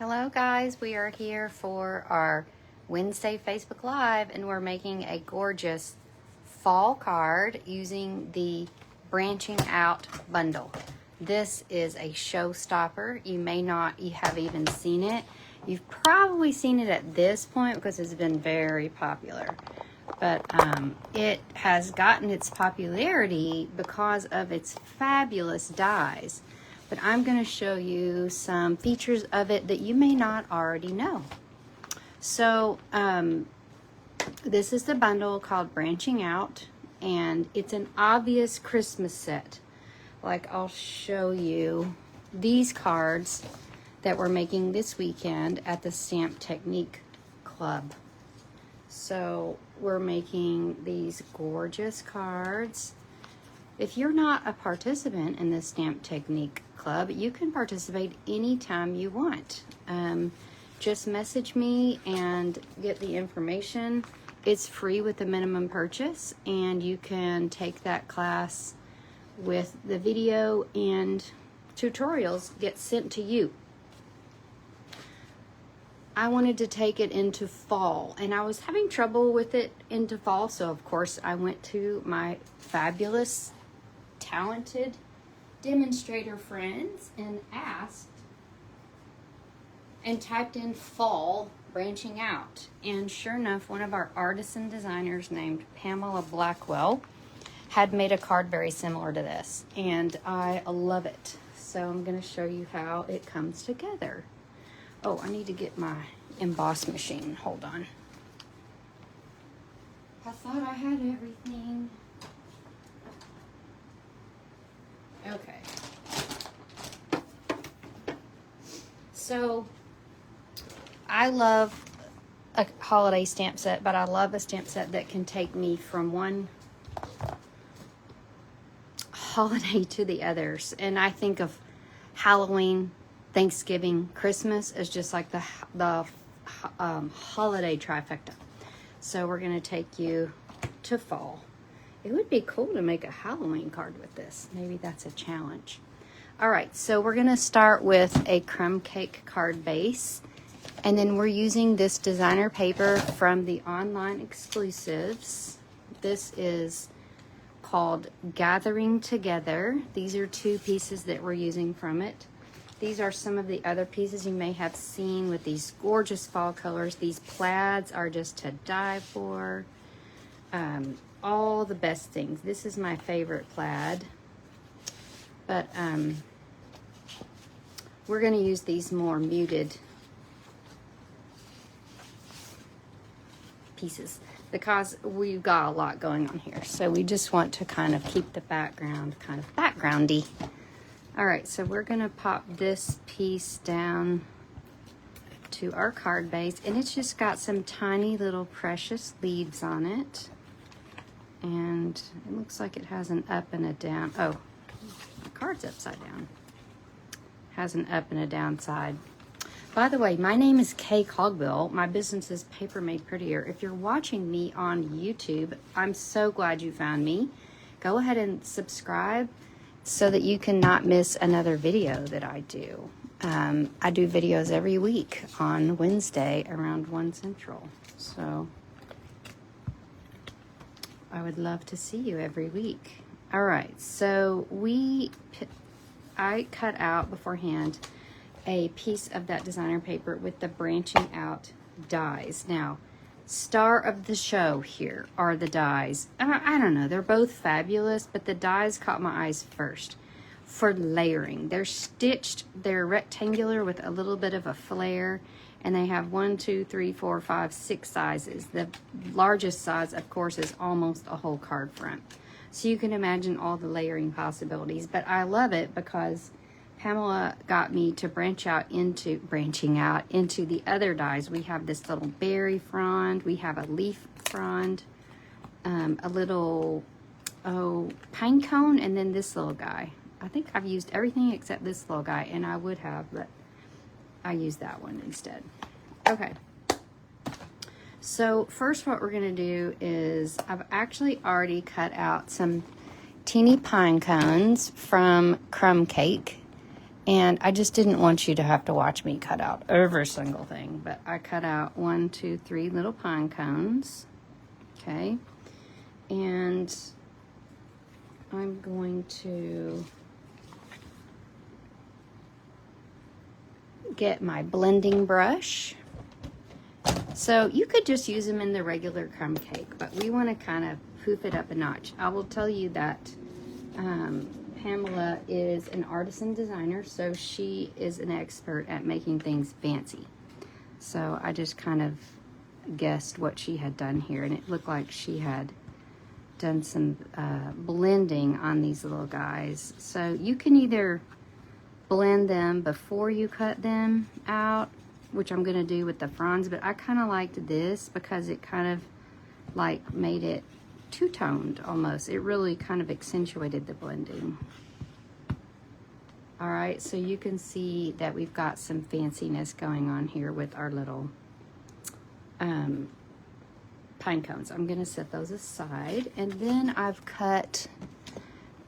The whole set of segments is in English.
Hello guys, we are here for our Wednesday Facebook Live and we're making a gorgeous fall card using the branching out bundle. This is a showstopper. You have even seen it. You've probably seen it at this point because it's been very popular. But it has gotten its popularity because of its fabulous dies. But I'm going to show you some features of it that you may not already know. So this is the bundle called Branching Out, and it's an obvious Christmas set. Like, I'll show you these cards that we're making this weekend at the Stamp Technique Club. So we're making these gorgeous cards. If you're not a participant in the Stamp Technique Club, you can participate anytime you want. Just message me and get the information. It's free with the minimum purchase, and you can take that class with the video and tutorials get sent to you. I wanted to take it into fall, and I was having trouble with it into fall, so of course I went to my fabulous talented demonstrator friends and asked and typed in fall branching out, and sure enough, one of our artisan designers named Pamela Blackwell had made a card very similar to this, and I love it. So I'm going to show you how it comes together. Oh, I need to get my emboss machine. Hold on. I thought I had everything. Okay. So, I love a holiday stamp set, but I love a stamp set that can take me from one holiday to the others. And I think of Halloween, Thanksgiving, Christmas as just like the holiday trifecta. So we're going to take you to fall. It would be cool to make a Halloween card with this. Maybe that's a challenge. All right, so we're going to start with a crumb cake card base. And then we're using this designer paper from the online exclusives. This is called Gathering Together. These are two pieces that we're using from it. These are some of the other pieces you may have seen with these gorgeous fall colors. These plaids are just to die for. All the best things. This is my favorite plaid. But we're going to use these more muted pieces because we've got a lot going on here. So we just want to kind of keep the background kind of backgroundy. All right, so we're going to pop this piece down to our card base, and it's just got some tiny little precious leaves on it. And it looks like it has an up and a down. Oh, the card's upside down. Has an up and a down side. By the way, my name is Kay Cogbill. My business is Paper Made Prettier. If you're watching me on YouTube, I'm so glad you found me. Go ahead and subscribe so that you can not miss another video that I do. I do videos every week on Wednesday around 1 Central. So I would love to see you every week. All right, so I cut out beforehand a piece of that designer paper with the branching out dies. Now, star of the show here are the dies. I don't know, they're both fabulous, but the dies caught my eyes first for layering. They're stitched, they're rectangular with a little bit of a flare, and they have 1, 2, 3, 4, 5, 6 sizes. The largest size, of course, is almost a whole card front. So you can imagine all the layering possibilities, but I love it because Pamela got me to branching out into the other dies. We have this little berry frond, we have a leaf frond, a little pine cone, and then this little guy. I think I've used everything except this little guy, and I would have, but I used that one instead. Okay. So first what we're going to do is I've actually already cut out some teeny pine cones from crumb cake. And I just didn't want you to have to watch me cut out every single thing. But I cut out 1, 2, 3 little pine cones. Okay. And I'm going to get my blending brush. So you could just use them in the regular crumb cake, but we want to kind of poof it up a notch. I will tell you that Pamela is an artisan designer, so she is an expert at making things fancy. So I just kind of guessed what she had done here, and it looked like she had done some blending on these little guys. So you can either blend them before you cut them out, which I'm gonna do with the fronds, but I kind of liked this because it kind of like made it two-toned almost. It really kind of accentuated the blending. All right, so you can see that we've got some fanciness going on here with our little pine cones. I'm gonna set those aside, and then I've cut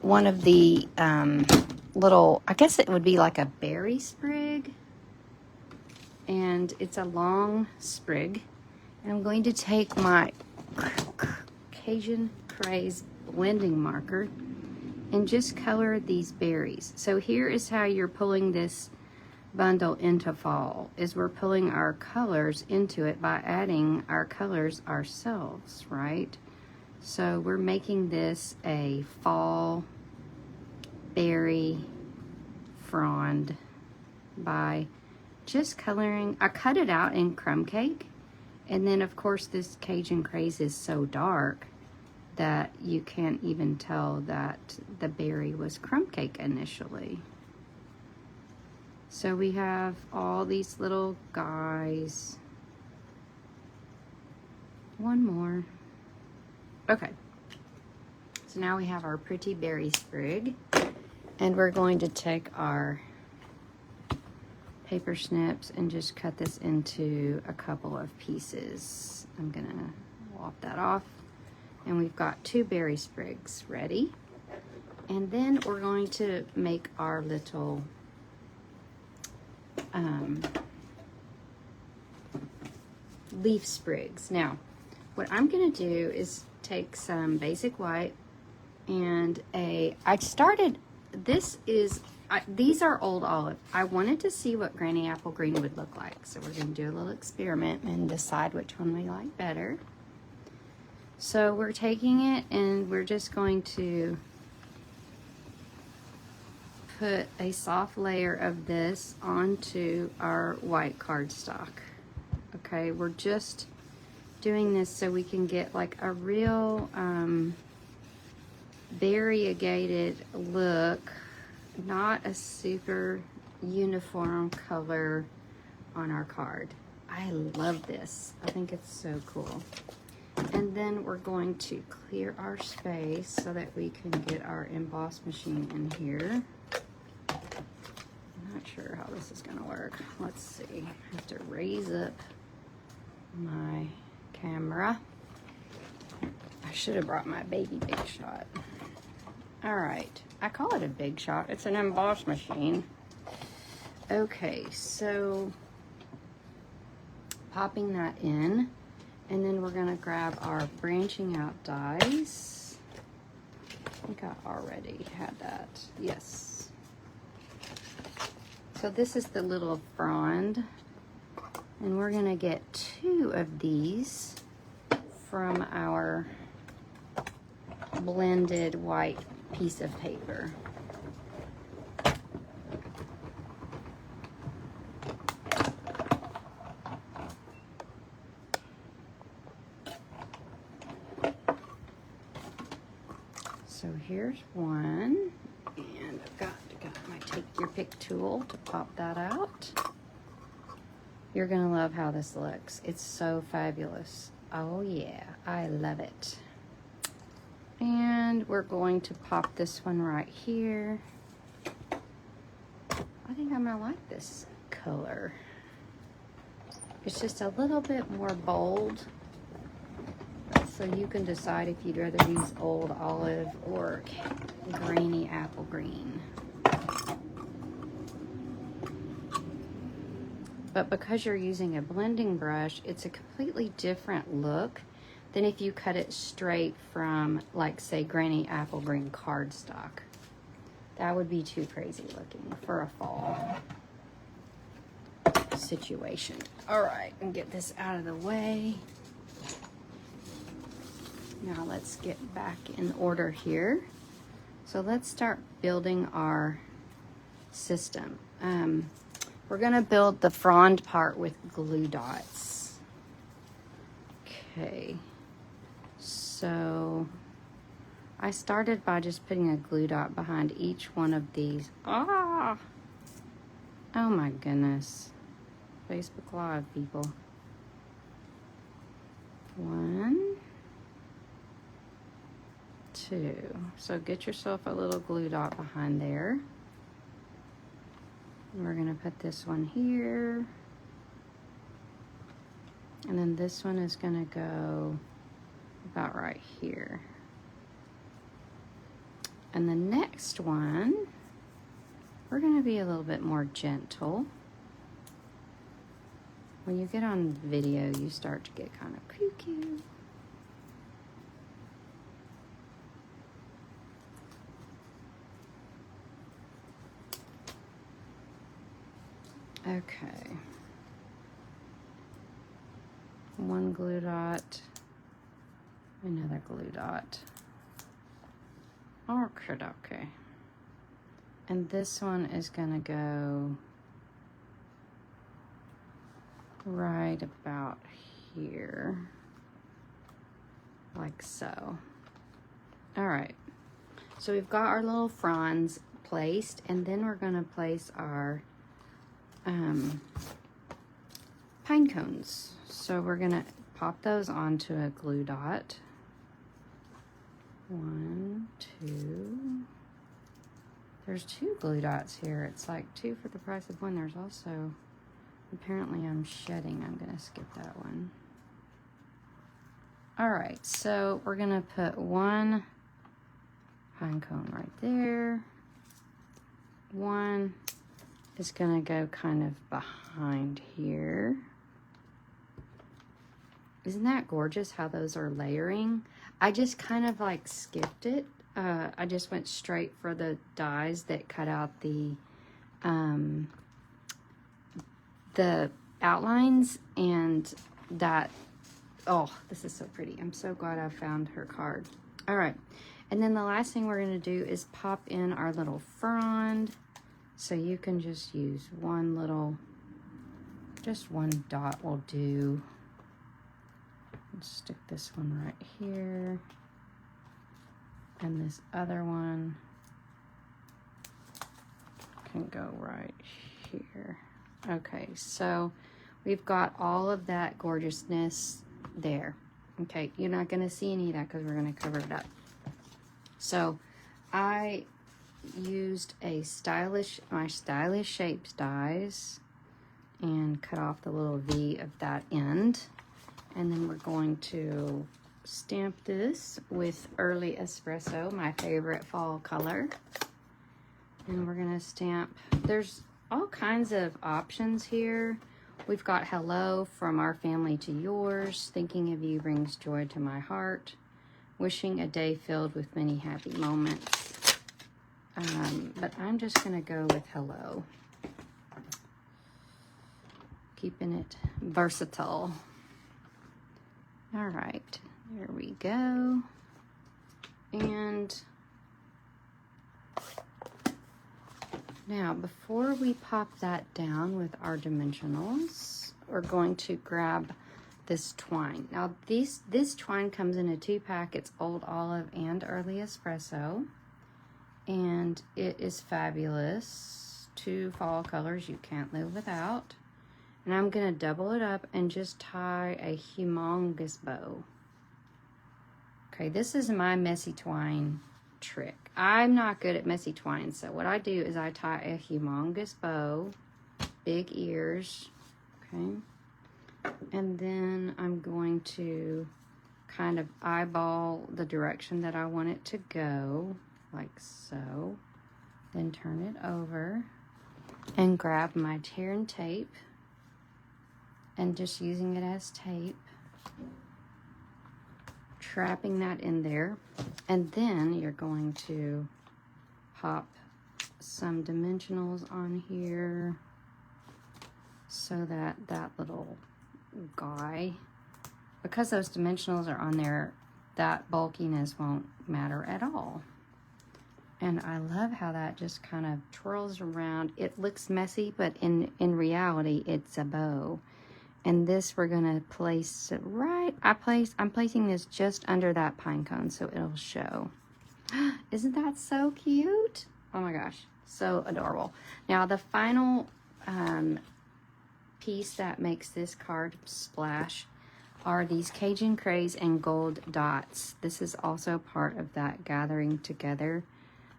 one of the little, I guess it would be like a berry sprig, and it's a long sprig, and I'm going to take my Cajun Craze blending marker and just color these berries. So here is how you're pulling this bundle into fall, is we're pulling our colors into it by adding our colors ourselves, right? So we're making this a fall berry frond by just coloring. I cut it out in crumb cake, and then of course this Cajun Craze is so dark that you can't even tell that the berry was crumb cake initially. So we have all these little guys. One more. Okay. So now we have our pretty berry sprig, and we're going to take our paper snips and just cut this into a couple of pieces. I'm gonna lop that off, and we've got 2 berry sprigs ready. And then we're going to make our little leaf sprigs. Now, what I'm gonna do is take some basic white and these are Old Olive. I wanted to see what Granny Apple Green would look like. So we're gonna do a little experiment and decide which one we like better. So we're taking it and we're just going to put a soft layer of this onto our white cardstock. Okay, we're just doing this so we can get like a real variegated look, not a super uniform color on our card. I love this. I think it's so cool. And then we're going to clear our space so that we can get our emboss machine in here. I'm not sure how this is gonna work. Let's see. I have to raise up my camera. I should have brought my baby Big Shot. All right, I call it a Big Shot. It's an emboss machine. Okay, so popping that in, and then we're gonna grab our branching out dies. I think I already had that, yes. So this is the little frond, and we're gonna get 2 of these from our blended white piece of paper. So here's one, and I've got my take your pick tool to pop that out. You're gonna love how this looks. It's so fabulous. Oh yeah, I love it. And we're going to pop this one right here. I think I'm gonna like this color. It's just a little bit more bold. So you can decide if you'd rather use Old Olive or Granny Apple Green. But because you're using a blending brush, it's a completely different look than if you cut it straight from, like, say, Granny Apple Green cardstock. That would be too crazy looking for a fall situation. All right, and get this out of the way. Now let's get back in order here. So let's start building our system. We're gonna build the frond part with glue dots. Okay, so I started by just putting a glue dot behind each one of these. Oh my goodness. Facebook Live, people. 1, 2. So get yourself a little glue dot behind there. We're gonna put this one here. And then this one is gonna go about right here. And the next one, we're gonna be a little bit more gentle. When you get on video, you start to get kind of cuckoo. Okay. One glue dot, another glue dot. Okay. And this one is gonna go right about here, like so. All right, so we've got our little fronds placed, and then we're gonna place our pine cones. So we're gonna pop those onto a glue dot. 1, 2. There's 2 glue dots here. It's like 2 for the price of 1. There's also, apparently I'm shedding. I'm gonna skip that one. All right, so we're gonna put 1 pine cone right there. 1 is gonna go kind of behind here. Isn't that gorgeous how those are layering? I just kind of like skipped it. I just went straight for the dies that cut out the outlines, and that, oh, this is so pretty. I'm so glad I found her card. All right, and then the last thing we're gonna do is pop in our little frond. So you can just use one little, just 1 dot will do. Let's stick this one right here. And this other one can go right here. Okay, so we've got all of that gorgeousness there. Okay, you're not gonna see any of that because we're gonna cover it up. So I used my Stylish Shapes dies and cut off the little V of that end. And then we're going to stamp this with Early Espresso, my favorite fall color. And we're gonna stamp, there's all kinds of options here. We've got hello, from our family to yours, thinking of you brings joy to my heart, wishing a day filled with many happy moments. But I'm just gonna go with hello. Keeping it versatile. All right, there we go. And now, before we pop that down with our dimensionals, we're going to grab this twine. Now, this twine comes in a 2-pack. It's Old Olive and Early Espresso, and it is fabulous. 2 fall colors you can't live without. And I'm gonna double it up and just tie a humongous bow. Okay, this is my messy twine trick. I'm not good at messy twine, so what I do is I tie a humongous bow, big ears, okay? And then I'm going to kind of eyeball the direction that I want it to go, like so. Then turn it over and grab my tear and tape. and just using it as tape, trapping that in there, and then you're going to pop some dimensionals on here so that that little guy, because those dimensionals are on there, that bulkiness won't matter at all. And I love how that just kind of twirls around. It looks messy, but in reality, it's a bow. And this we're gonna place it right. I'm placing this just under that pine cone so it'll show. Isn't that so cute? Oh my gosh, so adorable. Now the final piece that makes this card splash are these Cajun Craze and gold dots. This is also part of that Gathering Together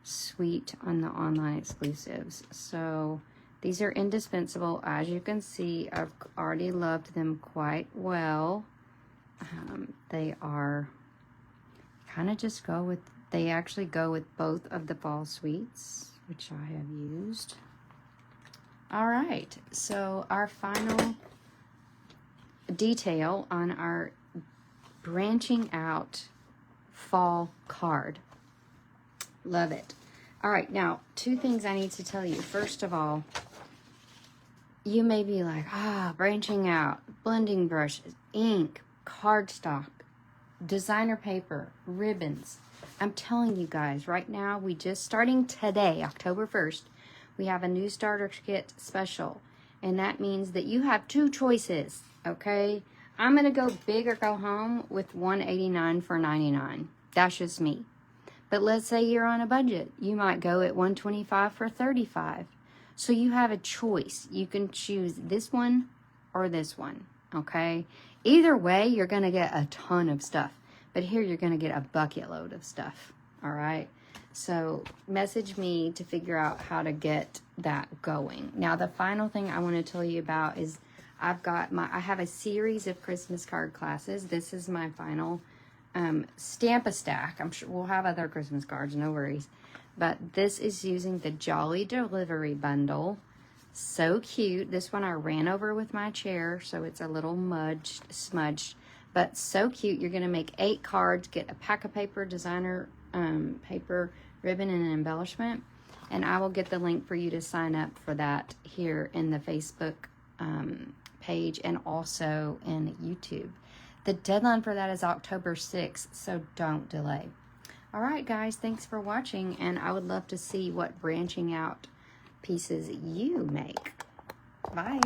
suite on the online exclusives. So these are indispensable. As you can see, I've already loved them quite well. They are kind of just go with, they actually go with both of the fall suites, which I have used. All right, so our final detail on our branching out fall card. Love it. All right, now 2 things I need to tell you. First of all, you may be like, branching out, blending brushes, ink, cardstock, designer paper, ribbons. I'm telling you guys, right now, we just starting today, October 1st, we have a new starter kit special. And that means that you have 2 choices, okay? I'm gonna go big or go home with $189 for $99. That's just me. But let's say you're on a budget. You might go at $125 for $35. So you have a choice. You can choose this one or this one, okay? Either way, you're gonna get a ton of stuff. But here you're gonna get a bucket load of stuff, all right? So message me to figure out how to get that going. Now, the final thing I want to tell you about is I have a series of Christmas card classes. This is my final Stamp-A-Stack. I'm sure we'll have other Christmas cards, no worries. But this is using the Jolly Delivery Bundle. So cute. This one I ran over with my chair, so it's a little smudged, but so cute. You're going to make 8 cards, get a pack of paper, designer paper, ribbon, and an embellishment. And I will get the link for you to sign up for that here in the Facebook page and also in YouTube. The deadline for that is October 6th, so don't delay. All right, guys, thanks for watching, and I would love to see what branching out pieces you make. Bye.